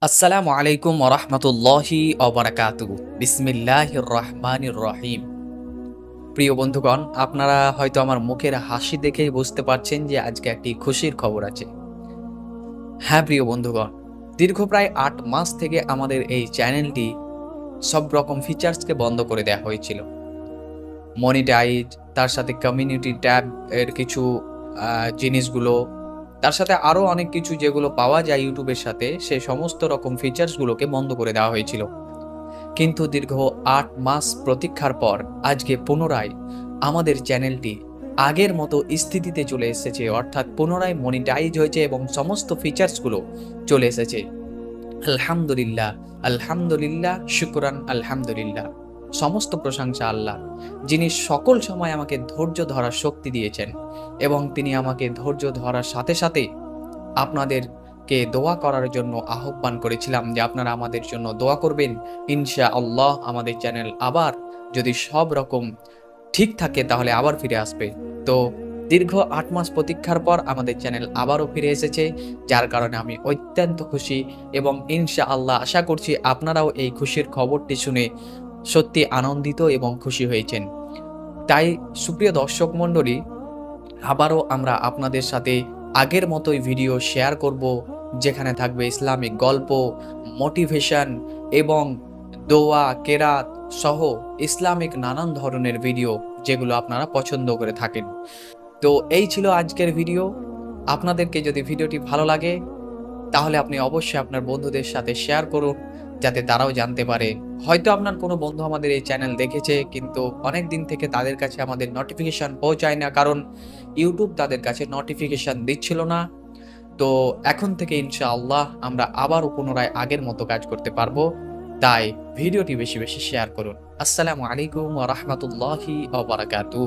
আসসালামু আলাইকুম ওরহমতুল্লাহি অবরাকাতুহু। বিসমিল্লাহির রহমানির রহিম। প্রিয় বন্ধুগণ, আপনারা হয়তো আমার মুখের হাসি দেখেই বুঝতে পারছেন যে আজকে একটি খুশির খবর আছে। হ্যাঁ প্রিয় বন্ধুগণ, দীর্ঘ প্রায় ৮ মাস থেকে আমাদের এই চ্যানেলটি সব রকম ফিচার্সকে বন্ধ করে দেওয়া হয়েছিল। মনিটাইজ, তার সাথে কমিউনিটি ট্যাব এর কিছু জিনিসগুলো, তার সাথে আরও অনেক কিছু যেগুলো পাওয়া যায় ইউটিউবের সাথে, সে সমস্ত রকম ফিচার্সগুলোকে বন্ধ করে দেওয়া হয়েছিল। কিন্তু দীর্ঘ ৮ মাস প্রতীক্ষার পর আজকে পুনরায় আমাদের চ্যানেলটি আগের মতো স্থিতিতে চলে এসেছে, অর্থাৎ পুনরায় মনিটাইজ হয়েছে এবং সমস্ত ফিচার্সগুলো চলে এসেছে। আলহামদুলিল্লাহ, আলহামদুলিল্লাহ, শুকরান আলহামদুলিল্লাহ। সমস্ত প্রশংসা আল্লাহ, যিনি সকল সময় আমাকে ধৈর্য ধরার শক্তি দিয়েছেন এবং তিনি আমাকে ধৈর্য ধরার সাথে সাথে আপনাদেরকে দোয়া করার জন্য আহ্বান করেছিলাম যে আপনারা আমাদের জন্য দোয়া করবেন। ইনশাআল্লাহ আমাদের চ্যানেল আবার যদি সব রকম ঠিক থাকে তাহলে আবার ফিরে আসবে। তো দীর্ঘ ৮ মাস প্রতীক্ষার পর আমাদের চ্যানেল আবারও ফিরে এসেছে, যার কারণে আমি অত্যন্ত খুশি এবং ইনশাআল্লাহ আশা করছি আপনারাও এই খুশির খবরটি শুনে সত্যি আনন্দিত এবং খুশি হয়েছেন। তাই সুপ্রিয় দর্শক মণ্ডলী, আবারও আমরা আপনাদের সাথে আগের মতোই ভিডিও শেয়ার করব, যেখানে থাকবে ইসলামিক গল্প, মোটিভেশন এবং দোয়া, কেরাত সহ ইসলামিক নানান ধরনের ভিডিও, যেগুলো আপনারা পছন্দ করে থাকেন। তো এই ছিল আজকের ভিডিও। আপনাদেরকে যদি ভিডিওটি ভালো লাগে তাহলে আপনি অবশ্যই আপনার বন্ধুদের সাথে শেয়ার করুন, যাতে তারাও জানতে পারে। হয়তো আপনার কোনো বন্ধু আমাদের এই চ্যানেল দেখেছে, কিন্তু অনেক দিন থেকে তাদের কাছে আমাদের নোটিফিকেশন পৌঁছায় না, কারণ ইউটিউব তাদের কাছে নোটিফিকেশন দিচ্ছিল না। তো এখন থেকে ইনশাআল্লাহ আমরা আবারও পুনরায় আগের মতো কাজ করতে পারবো। তাই ভিডিওটি বেশি বেশি শেয়ার করুন। আসসালামু আলাইকুম ওয়া রাহমাতুল্লাহি ওয়া বারাকাতুহু।